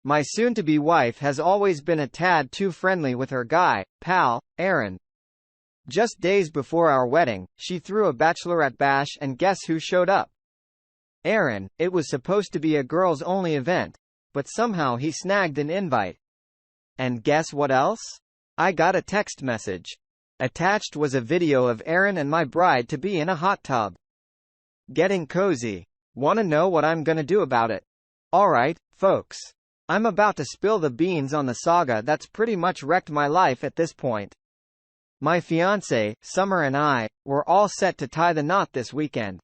My soon-to-be wife has always been a tad too friendly with her guy, pal, Aaron. Just days before our wedding, she threw a bachelorette bash and guess who showed up? Aaron. It was supposed to be a girls-only event, but somehow he snagged an invite. And guess what else? I got a text message. Attached was a video of Aaron and my bride-to-be in a hot tub. Getting cozy. Wanna know what I'm gonna do about it? Alright, folks. I'm about to spill the beans on the saga that's pretty much wrecked my life at this point. My fiancée, Summer, and I were all set to tie the knot this weekend.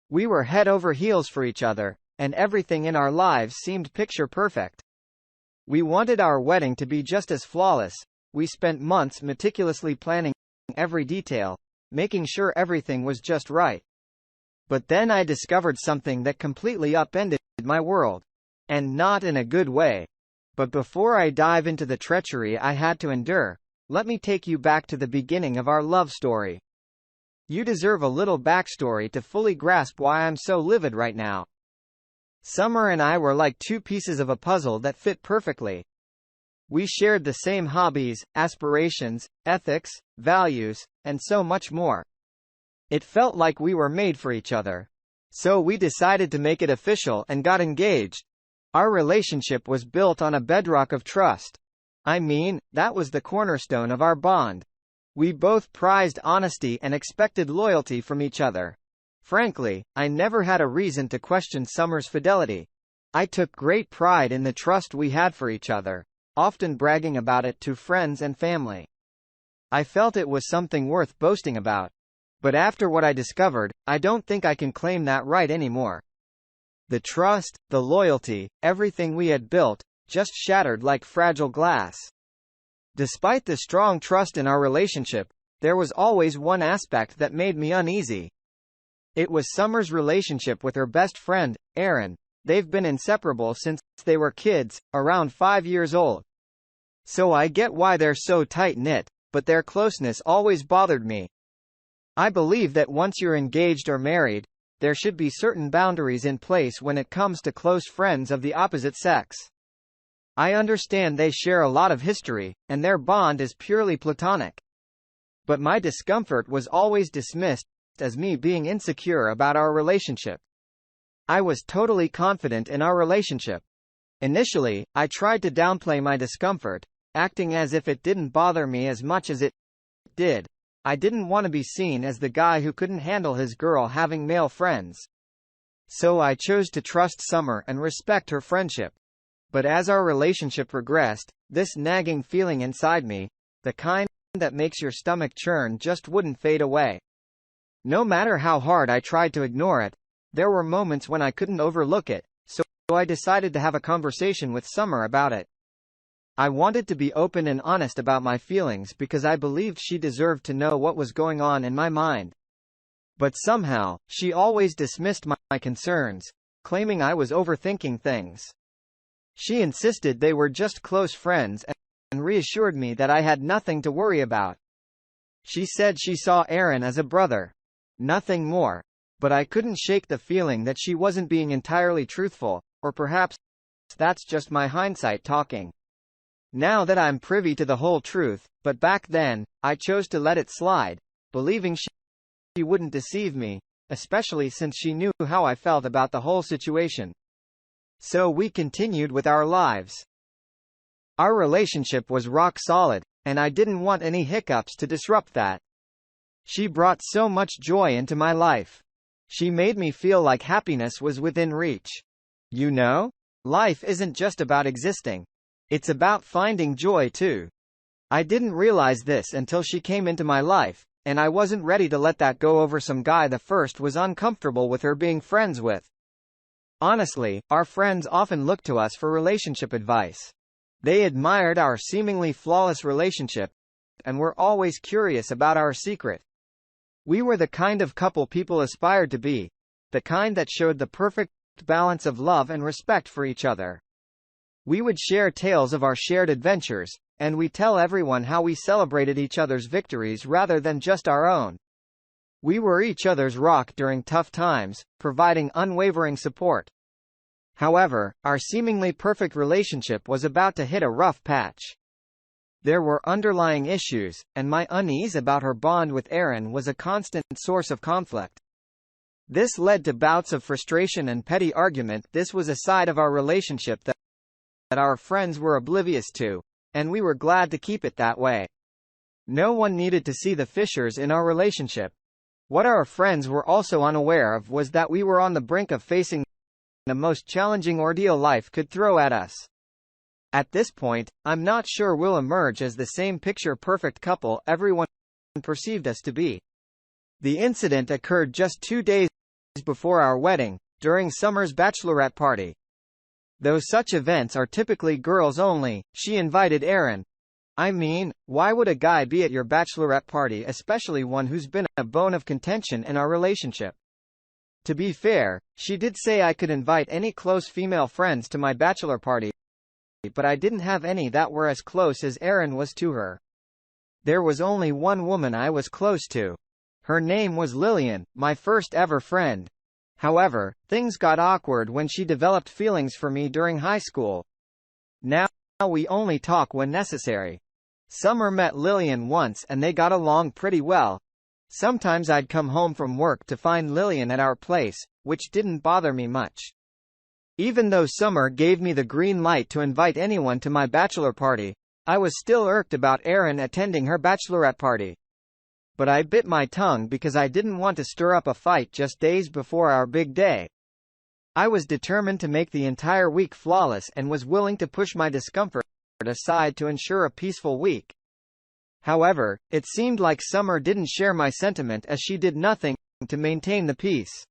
We were head over heels for each other, and everything in our lives seemed picture perfect. We wanted our wedding to be just as flawless. We spent months meticulously planning every detail, making sure everything was just right. But then I discovered something that completely upended my world. And not in a good way. But before I dive into the treachery I had to endure, let me take you back to the beginning of our love story. You deserve a little backstory to fully grasp why I'm so livid right now. Summer and I were like two pieces of a puzzle that fit perfectly. We shared the same hobbies, aspirations, ethics, values, and so much more. It felt like we were made for each other. So we decided to make it official and got engaged. Our relationship was built on a bedrock of trust. I mean, that was the cornerstone of our bond. We both prized honesty and expected loyalty from each other. Frankly, I never had a reason to question Summer's fidelity. I took great pride in the trust we had for each other, often bragging about it to friends and family. I felt it was something worth boasting about. But after what I discovered, I don't think I can claim that right anymore. The trust, the loyalty, everything we had built, just shattered like fragile glass. Despite the strong trust in our relationship, there was always one aspect that made me uneasy. It was Summer's relationship with her best friend, Aaron. They've been inseparable since they were kids, around 5 years old. So I get why they're so tight-knit, but their closeness always bothered me. I believe that once you're engaged or married, there should be certain boundaries in place when it comes to close friends of the opposite sex. I understand they share a lot of history, and their bond is purely platonic. But my discomfort was always dismissed as me being insecure about our relationship. I was totally confident in our relationship. Initially, I tried to downplay my discomfort, acting as if it didn't bother me as much as it did. I didn't want to be seen as the guy who couldn't handle his girl having male friends. So I chose to trust Summer and respect her friendship. But as our relationship progressed, this nagging feeling inside me, the kind that makes your stomach churn, just wouldn't fade away. No matter how hard I tried to ignore it, there were moments when I couldn't overlook it, so I decided to have a conversation with Summer about it. I wanted to be open and honest about my feelings because I believed she deserved to know what was going on in my mind. But somehow, she always dismissed my concerns, claiming I was overthinking things. She insisted they were just close friends and reassured me that I had nothing to worry about. She said she saw Aaron as a brother. Nothing more. But I couldn't shake the feeling that she wasn't being entirely truthful, or perhaps that's just my hindsight talking. Now that I'm privy to the whole truth, but back then, I chose to let it slide, believing she wouldn't deceive me, especially since she knew how I felt about the whole situation. So we continued with our lives. Our relationship was rock solid, and I didn't want any hiccups to disrupt that. She brought so much joy into my life. She made me feel like happiness was within reach. You know? Life isn't just about existing. It's about finding joy too. I didn't realize this until she came into my life, and I wasn't ready to let that go over some guy the first was uncomfortable with her being friends with. Honestly, our friends often looked to us for relationship advice. They admired our seemingly flawless relationship, and were always curious about our secret. We were the kind of couple people aspired to be, the kind that showed the perfect balance of love and respect for each other. We would share tales of our shared adventures, and we tell everyone how we celebrated each other's victories rather than just our own. We were each other's rock during tough times, providing unwavering support. However, our seemingly perfect relationship was about to hit a rough patch. There were underlying issues, and my unease about her bond with Aaron was a constant source of conflict. This led to bouts of frustration and petty argument. This was a side of our relationship that our friends were oblivious to, and we were glad to keep it that way. No one needed to see the fissures in our relationship. What our friends were also unaware of was that we were on the brink of facing the most challenging ordeal life could throw at us. At this point, I'm not sure we'll emerge as the same picture-perfect couple everyone perceived us to be. The incident occurred just 2 days before our wedding, during Summer's bachelorette party. Though such events are typically girls only, she invited Aaron. I mean, why would a guy be at your bachelorette party, especially one who's been a bone of contention in our relationship? To be fair, she did say I could invite any close female friends to my bachelor party, but I didn't have any that were as close as Aaron was to her. There was only one woman I was close to. Her name was Lillian, my first ever friend. However, things got awkward when she developed feelings for me during high school. Now we only talk when necessary. Summer met Lillian once and they got along pretty well. Sometimes I'd come home from work to find Lillian at our place, which didn't bother me much. Even though Summer gave me the green light to invite anyone to my bachelor party, I was still irked about Aaron attending her bachelorette party. But I bit my tongue because I didn't want to stir up a fight just days before our big day. I was determined to make the entire week flawless and was willing to push my discomfort aside to ensure a peaceful week. However, it seemed like Summer didn't share my sentiment as she did nothing to maintain the peace.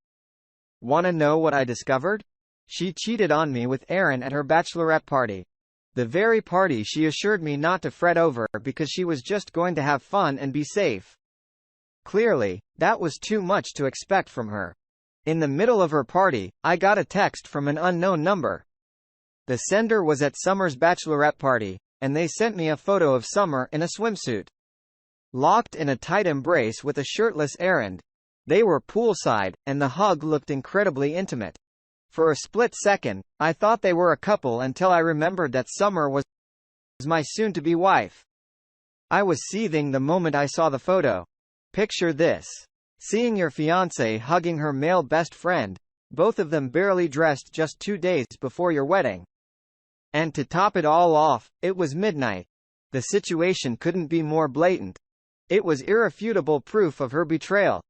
Wanna know what I discovered? She cheated on me with Aaron at her bachelorette party. The very party she assured me not to fret over because she was just going to have fun and be safe. Clearly, that was too much to expect from her. In the middle of her party, I got a text from an unknown number. The sender was at Summer's bachelorette party, and they sent me a photo of Summer in a swimsuit, locked in a tight embrace with a shirtless Aaron. They were poolside, and the hug looked incredibly intimate. For a split second, I thought they were a couple until I remembered that Summer was my soon-to-be wife. I was seething the moment I saw the photo. Picture this. Seeing your fiancée hugging her male best friend, both of them barely dressed just 2 days before your wedding. And to top it all off, it was midnight. The situation couldn't be more blatant. It was irrefutable proof of her betrayal.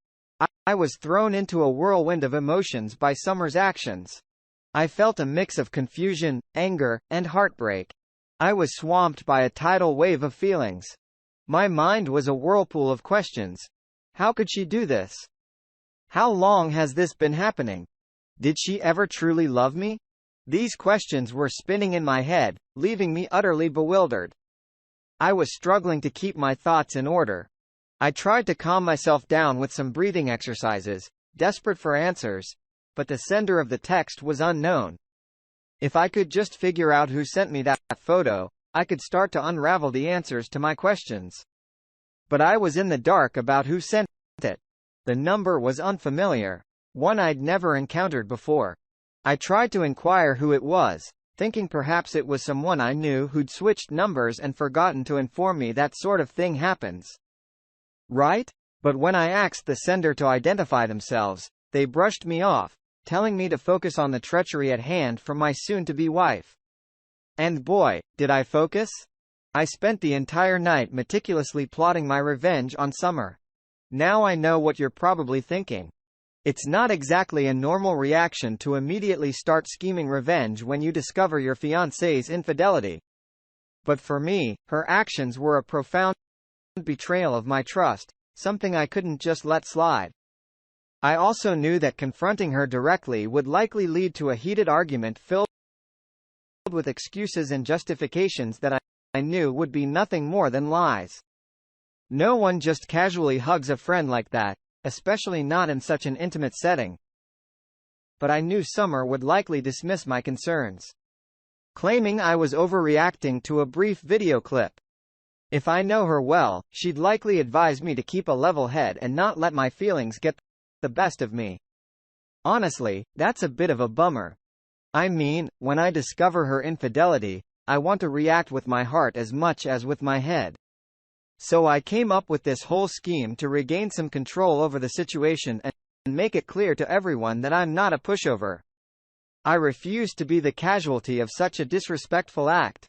I was thrown into a whirlwind of emotions by Summer's actions. I felt a mix of confusion, anger, and heartbreak. I was swamped by a tidal wave of feelings. My mind was a whirlpool of questions. How could she do this? How long has this been happening? Did she ever truly love me? These questions were spinning in my head, leaving me utterly bewildered. I was struggling to keep my thoughts in order. I tried to calm myself down with some breathing exercises, desperate for answers, but the sender of the text was unknown. If I could just figure out who sent me that photo, I could start to unravel the answers to my questions. But I was in the dark about who sent it. The number was unfamiliar, one I'd never encountered before. I tried to inquire who it was, thinking perhaps it was someone I knew who'd switched numbers and forgotten to inform me that sort of thing happens. Right? But when I asked the sender to identify themselves, they brushed me off, telling me to focus on the treachery at hand from my soon-to-be wife. And boy, did I focus? I spent the entire night meticulously plotting my revenge on Summer. Now I know what you're probably thinking. It's not exactly a normal reaction to immediately start scheming revenge when you discover your fiancé's infidelity. But for me, her actions were a profound betrayal of my trust, something I couldn't just let slide. I also knew that confronting her directly would likely lead to a heated argument filled with excuses and justifications that I knew would be nothing more than lies. No one just casually hugs a friend like that, especially not in such an intimate setting. But I knew Summer would likely dismiss my concerns, claiming I was overreacting to a brief video clip. If I know her well, she'd likely advise me to keep a level head and not let my feelings get the best of me. Honestly, that's a bit of a bummer. I mean, when I discover her infidelity, I want to react with my heart as much as with my head. So I came up with this whole scheme to regain some control over the situation and make it clear to everyone that I'm not a pushover. I refuse to be the casualty of such a disrespectful act.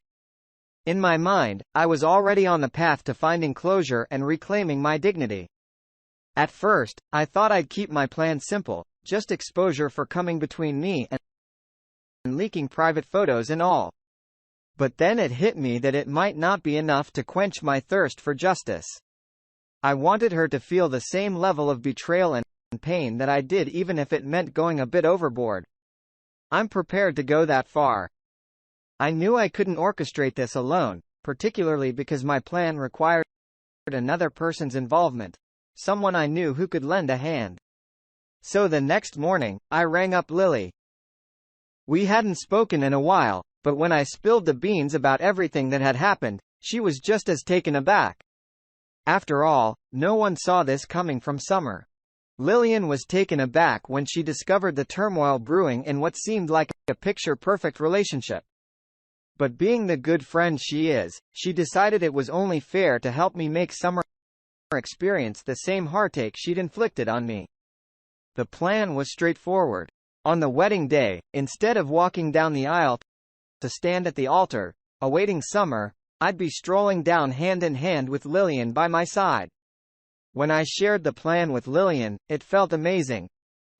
In my mind, I was already on the path to finding closure and reclaiming my dignity. At first, I thought I'd keep my plan simple, just exposure for coming between me and leaking private photos and all. But then it hit me that it might not be enough to quench my thirst for justice. I wanted her to feel the same level of betrayal and pain that I did, even if it meant going a bit overboard. I'm prepared to go that far. I knew I couldn't orchestrate this alone, particularly because my plan required another person's involvement, someone I knew who could lend a hand. So the next morning, I rang up Lily. We hadn't spoken in a while, but when I spilled the beans about everything that had happened, she was just as taken aback. After all, no one saw this coming from Summer. Lillian was taken aback when she discovered the turmoil brewing in what seemed like a picture-perfect relationship. But being the good friend she is, she decided it was only fair to help me make Summer experience the same heartache she'd inflicted on me. The plan was straightforward. On the wedding day, instead of walking down the aisle to stand at the altar, awaiting Summer, I'd be strolling down hand in hand with Lillian by my side. When I shared the plan with Lillian, it felt amazing.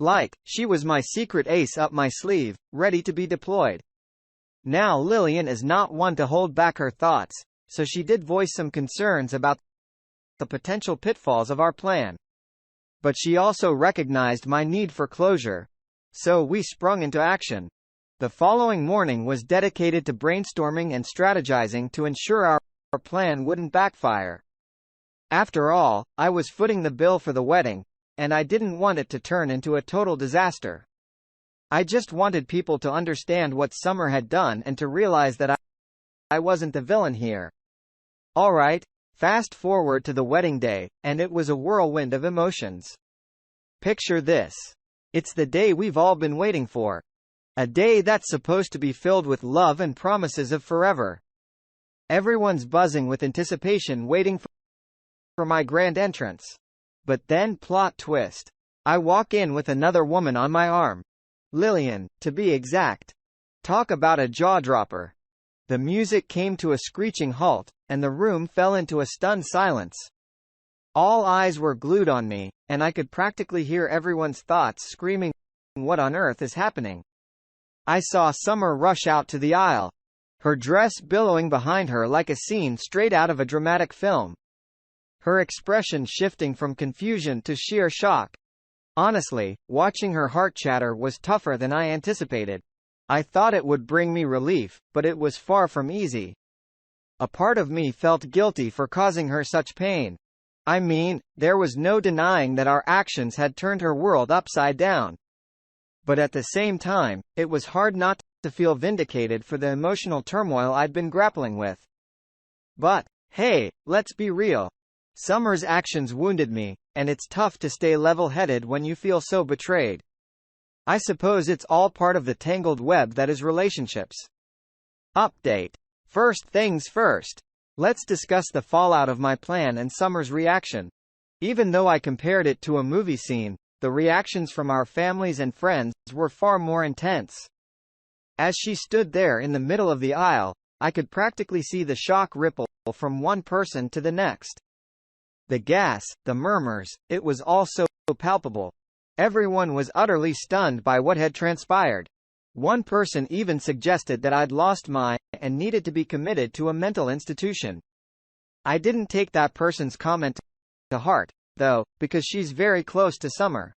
Like, she was my secret ace up my sleeve, ready to be deployed. Now Lillian is not one to hold back her thoughts, so she did voice some concerns about the potential pitfalls of our plan. But she also recognized my need for closure. So we sprung into action. The following morning was dedicated to brainstorming and strategizing to ensure our plan wouldn't backfire. After all, I was footing the bill for the wedding, and I didn't want it to turn into a total disaster. I just wanted people to understand what Summer had done and to realize that I wasn't the villain here. Alright, fast forward to the wedding day, and it was a whirlwind of emotions. Picture this. It's the day we've all been waiting for. A day that's supposed to be filled with love and promises of forever. Everyone's buzzing with anticipation, waiting for my grand entrance. But then, plot twist. I walk in with another woman on my arm. Lillian, to be exact. Talk about a jaw-dropper. The music came to a screeching halt, and the room fell into a stunned silence. All eyes were glued on me, and I could practically hear everyone's thoughts screaming, "What on earth is happening?" I saw Summer rush out to the aisle, her dress billowing behind her like a scene straight out of a dramatic film. Her expression shifting from confusion to sheer shock. Honestly, watching her heart chatter was tougher than I anticipated. I thought it would bring me relief, but it was far from easy. A part of me felt guilty for causing her such pain. I mean, there was no denying that our actions had turned her world upside down. But at the same time, it was hard not to feel vindicated for the emotional turmoil I'd been grappling with. But, hey, let's be real. Summer's actions wounded me, and it's tough to stay level-headed when you feel so betrayed. I suppose it's all part of the tangled web that is relationships. Update. First things first. Let's discuss the fallout of my plan and Summer's reaction. Even though I compared it to a movie scene, the reactions from our families and friends were far more intense. As she stood there in the middle of the aisle, I could practically see the shock ripple from one person to the next. The gas, the murmurs, it was all so palpable. Everyone was utterly stunned by what had transpired. One person even suggested that I'd lost my and needed to be committed to a mental institution. I didn't take that person's comment to heart, though, because she's very close to Summer.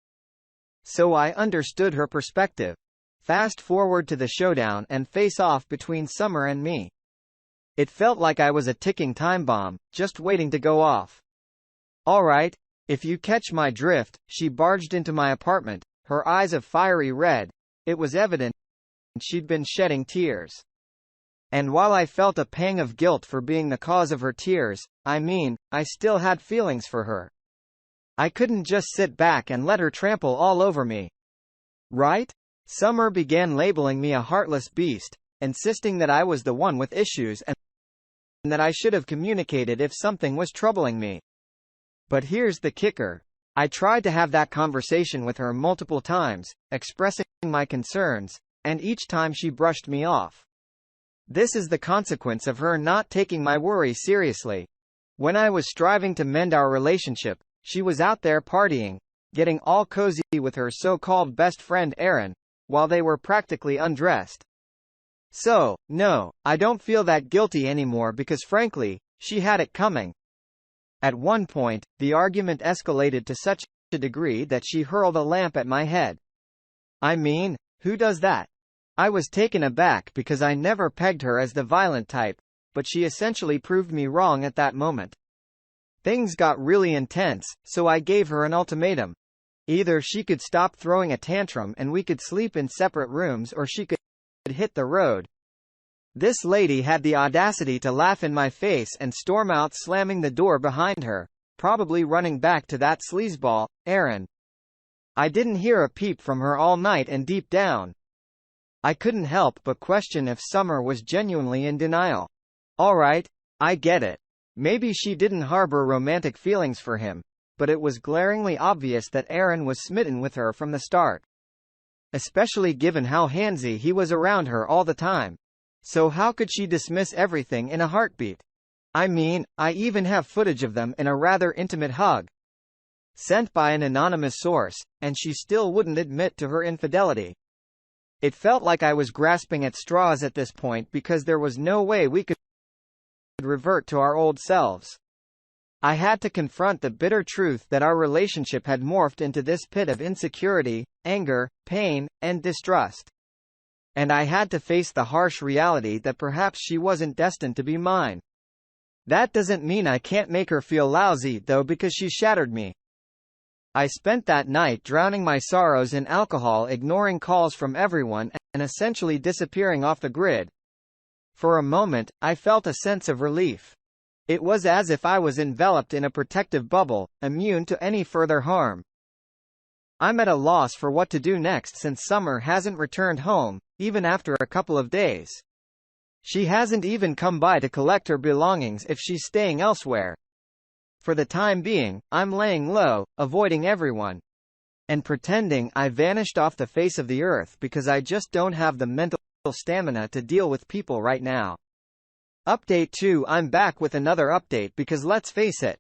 So I understood her perspective. Fast forward to the showdown and face-off between Summer and me. It felt like I was a ticking time bomb, just waiting to go off. Alright, if you catch my drift, she barged into my apartment, her eyes a fiery red. It was evident she'd been shedding tears. And while I felt a pang of guilt for being the cause of her tears, I still had feelings for her. I couldn't just sit back and let her trample all over me. Right? Summer began labeling me a heartless beast, insisting that I was the one with issues and that I should have communicated if something was troubling me. But here's the kicker. I tried to have that conversation with her multiple times, expressing my concerns, and each time she brushed me off. This is the consequence of her not taking my worry seriously. When I was striving to mend our relationship, she was out there partying, getting all cozy with her so-called best friend Aaron, while they were practically undressed. So, no, I don't feel that guilty anymore because frankly, she had it coming. At one point, the argument escalated to such a degree that she hurled a lamp at my head. I mean, who does that? I was taken aback because I never pegged her as the violent type, but she essentially proved me wrong at that moment. Things got really intense, so I gave her an ultimatum. Either she could stop throwing a tantrum and we could sleep in separate rooms, or she could hit the road. This lady had the audacity to laugh in my face and storm out, slamming the door behind her, probably running back to that sleazeball, Aaron. I didn't hear a peep from her all night, and deep down, I couldn't help but question if Summer was genuinely in denial. Alright, I get it. Maybe she didn't harbor romantic feelings for him, but it was glaringly obvious that Aaron was smitten with her from the start. Especially given how handsy he was around her all the time. So how could she dismiss everything in a heartbeat? I mean, I even have footage of them in a rather intimate hug, sent by an anonymous source, and she still wouldn't admit to her infidelity. It felt like I was grasping at straws at this point because there was no way we could revert to our old selves. I had to confront the bitter truth that our relationship had morphed into this pit of insecurity, anger, pain, and distrust. And I had to face the harsh reality that perhaps she wasn't destined to be mine. That doesn't mean I can't make her feel lousy, though, because she shattered me. I spent that night drowning my sorrows in alcohol, ignoring calls from everyone, and essentially disappearing off the grid. For a moment, I felt a sense of relief. It was as if I was enveloped in a protective bubble, immune to any further harm. I'm at a loss for what to do next since Summer hasn't returned home, even after a couple of days. She hasn't even come by to collect her belongings if she's staying elsewhere. For the time being, I'm laying low, avoiding everyone, and pretending I vanished off the face of the earth because I just don't have the mental stamina to deal with people right now. Update 2. I'm back with another update because let's face it,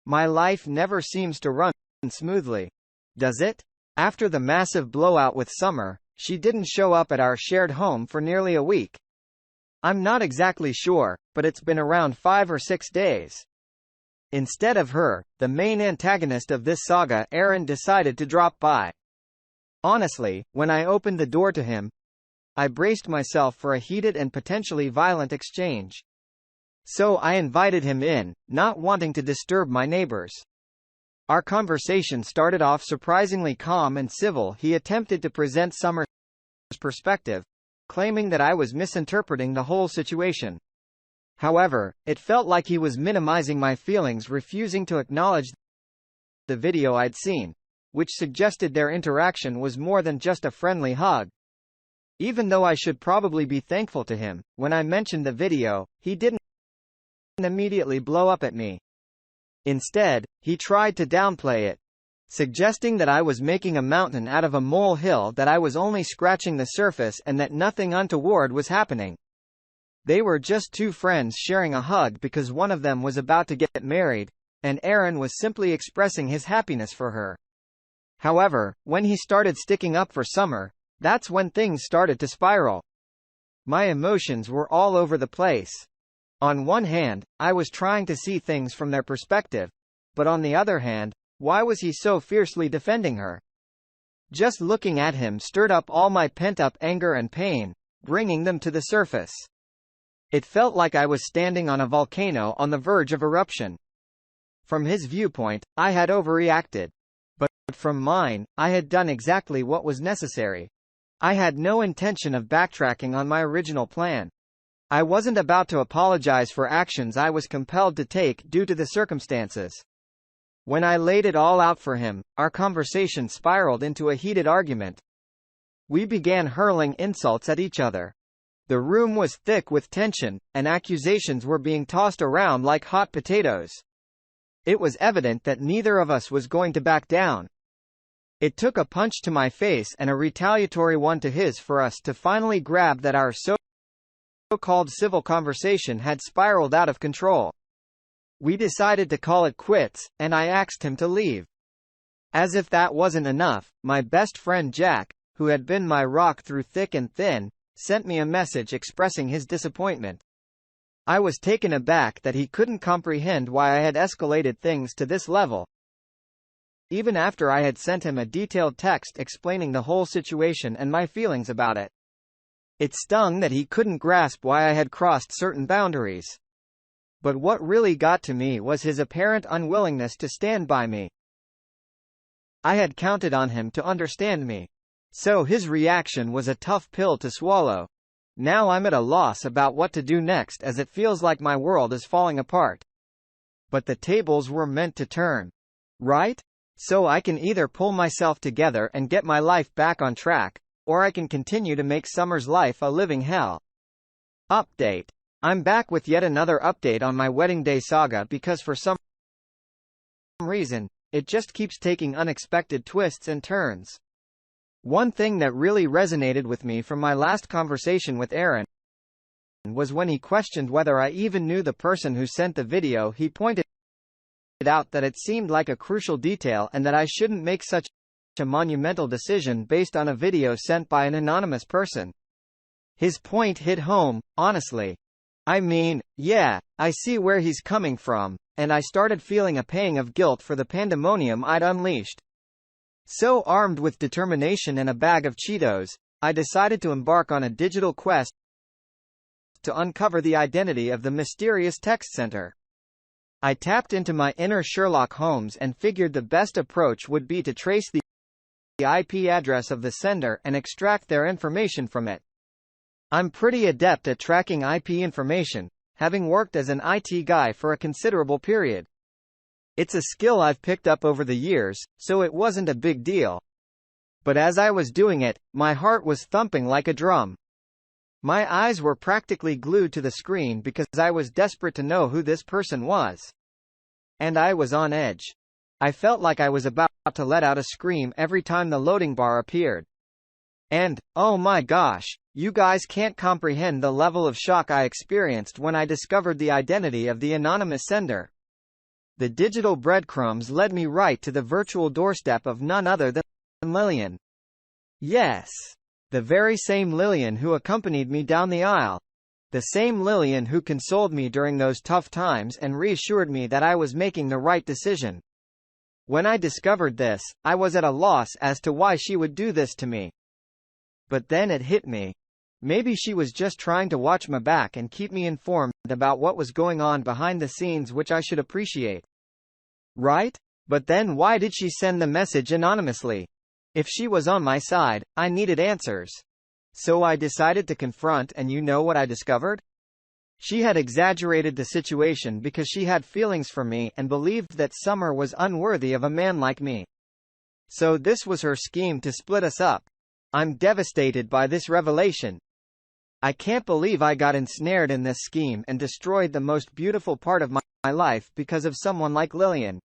my life never seems to run smoothly. Does it? After the massive blowout with Summer, she didn't show up at our shared home for nearly a week. I'm not exactly sure, but it's been around 5 or 6 days. Instead of her, the main antagonist of this saga, Aaron, decided to drop by. Honestly, when I opened the door to him, I braced myself for a heated and potentially violent exchange. So I invited him in, not wanting to disturb my neighbors. Our conversation started off surprisingly calm and civil. He attempted to present Summer's perspective, claiming that I was misinterpreting the whole situation. However, it felt like he was minimizing my feelings, refusing to acknowledge the video I'd seen, which suggested their interaction was more than just a friendly hug. Even though I should probably be thankful to him, when I mentioned the video, he didn't immediately blow up at me. Instead, he tried to downplay it, suggesting that I was making a mountain out of a molehill, that I was only scratching the surface, and that nothing untoward was happening. They were just two friends sharing a hug because one of them was about to get married, and Aaron was simply expressing his happiness for her. However, when he started sticking up for Summer, that's when things started to spiral. My emotions were all over the place. On one hand, I was trying to see things from their perspective, but on the other hand, why was he so fiercely defending her? Just looking at him stirred up all my pent-up anger and pain, bringing them to the surface. It felt like I was standing on a volcano on the verge of eruption. From his viewpoint, I had overreacted. But from mine, I had done exactly what was necessary. I had no intention of backtracking on my original plan. I wasn't about to apologize for actions I was compelled to take due to the circumstances. When I laid it all out for him, our conversation spiraled into a heated argument. We began hurling insults at each other. The room was thick with tension, and accusations were being tossed around like hot potatoes. It was evident that neither of us was going to back down. It took a punch to my face and a retaliatory one to his for us to finally grab that our so-called civil conversation had spiraled out of control. We decided to call it quits, and I asked him to leave. As if that wasn't enough, my best friend Jack, who had been my rock through thick and thin, sent me a message expressing his disappointment. I was taken aback that he couldn't comprehend why I had escalated things to this level. Even after I had sent him a detailed text explaining the whole situation and my feelings about it. It stung that he couldn't grasp why I had crossed certain boundaries. But what really got to me was his apparent unwillingness to stand by me. I had counted on him to understand me. So his reaction was a tough pill to swallow. Now I'm at a loss about what to do next as it feels like my world is falling apart. But the tables were meant to turn. Right? So I can either pull myself together and get my life back on track, or I can continue to make Summer's life a living hell. Update. I'm back with yet another update on my wedding day saga because for some reason, it just keeps taking unexpected twists and turns. One thing that really resonated with me from my last conversation with Aaron was when he questioned whether I even knew the person who sent the video. He pointed out that it seemed like a crucial detail and that I shouldn't make such a monumental decision based on a video sent by an anonymous person. His point hit home, honestly. I mean, yeah, I see where he's coming from, and I started feeling a pang of guilt for the pandemonium I'd unleashed. So armed with determination and a bag of Cheetos, I decided to embark on a digital quest to uncover the identity of the mysterious text sender. I tapped into my inner Sherlock Holmes and figured the best approach would be to trace the IP address of the sender and extract their information from it. I'm pretty adept at tracking IP information, having worked as an IT guy for a considerable period. It's a skill I've picked up over the years, so it wasn't a big deal. But as I was doing it, my heart was thumping like a drum. My eyes were practically glued to the screen because I was desperate to know who this person was. And I was on edge. I felt like I was about to let out a scream every time the loading bar appeared. And, oh my gosh, you guys can't comprehend the level of shock I experienced when I discovered the identity of the anonymous sender. The digital breadcrumbs led me right to the virtual doorstep of none other than Lillian. Yes, the very same Lillian who accompanied me down the aisle. The same Lillian who consoled me during those tough times and reassured me that I was making the right decision. When I discovered this, I was at a loss as to why she would do this to me. But then it hit me. Maybe she was just trying to watch my back and keep me informed about what was going on behind the scenes, which I should appreciate. Right? But then why did she send the message anonymously? If she was on my side, I needed answers. So I decided to confront, and you know what I discovered? She had exaggerated the situation because she had feelings for me and believed that Summer was unworthy of a man like me. So this was her scheme to split us up. I'm devastated by this revelation. I can't believe I got ensnared in this scheme and destroyed the most beautiful part of my life because of someone like Lillian.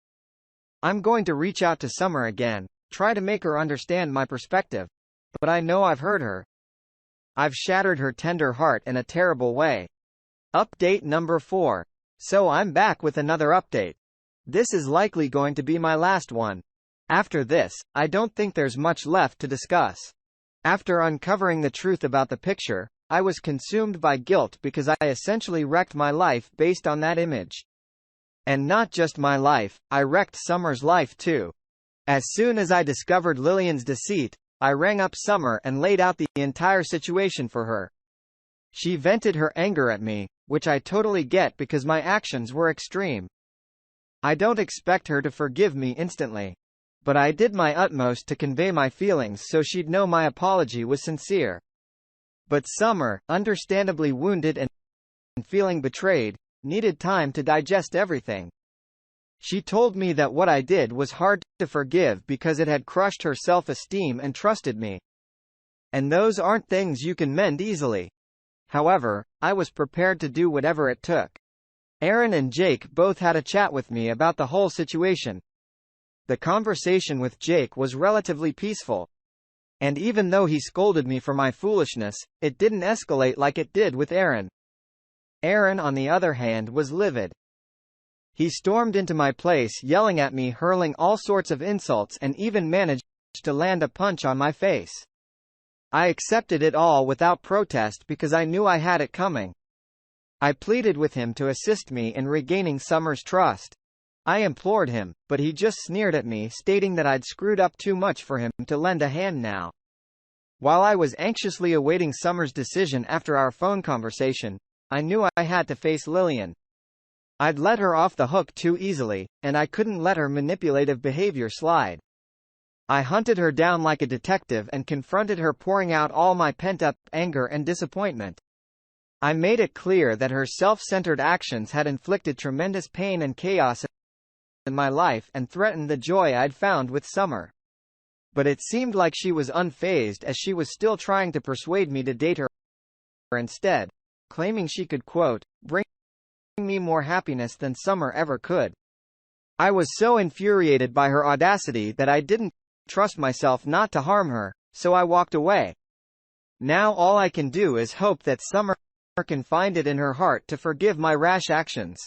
I'm going to reach out to Summer again, try to make her understand my perspective. But I know I've hurt her. I've shattered her tender heart in a terrible way. Update number 4. So I'm back with another update. This is likely going to be my last one. After this, I don't think there's much left to discuss. After uncovering the truth about the picture, I was consumed by guilt because I essentially wrecked my life based on that image. And not just my life, I wrecked Summer's life too. As soon as I discovered Lillian's deceit, I rang up Summer and laid out the entire situation for her. She vented her anger at me, which I totally get because my actions were extreme. I don't expect her to forgive me instantly. But I did my utmost to convey my feelings so she'd know my apology was sincere. But Summer, understandably wounded and feeling betrayed, needed time to digest everything. She told me that what I did was hard to forgive because it had crushed her self-esteem and trusted me. And those aren't things you can mend easily. However, I was prepared to do whatever it took. Aaron and Jake both had a chat with me about the whole situation. The conversation with Jake was relatively peaceful. And even though he scolded me for my foolishness, it didn't escalate like it did with Aaron. Aaron, on the other hand, was livid. He stormed into my place yelling at me, hurling all sorts of insults, and even managed to land a punch on my face. I accepted it all without protest because I knew I had it coming. I pleaded with him to assist me in regaining Summer's trust. I implored him, but he just sneered at me, stating that I'd screwed up too much for him to lend a hand now. While I was anxiously awaiting Summer's decision after our phone conversation, I knew I had to face Lillian. I'd let her off the hook too easily, and I couldn't let her manipulative behavior slide. I hunted her down like a detective and confronted her, pouring out all my pent-up anger and disappointment. I made it clear that her self-centered actions had inflicted tremendous pain and chaos in my life and threatened the joy I'd found with Summer. But it seemed like she was unfazed, as she was still trying to persuade me to date her instead, claiming she could, quote, bring me more happiness than Summer ever could. I was so infuriated by her audacity that I didn't trust myself not to harm her, so I walked away. Now all I can do is hope that Summer can find it in her heart to forgive my rash actions.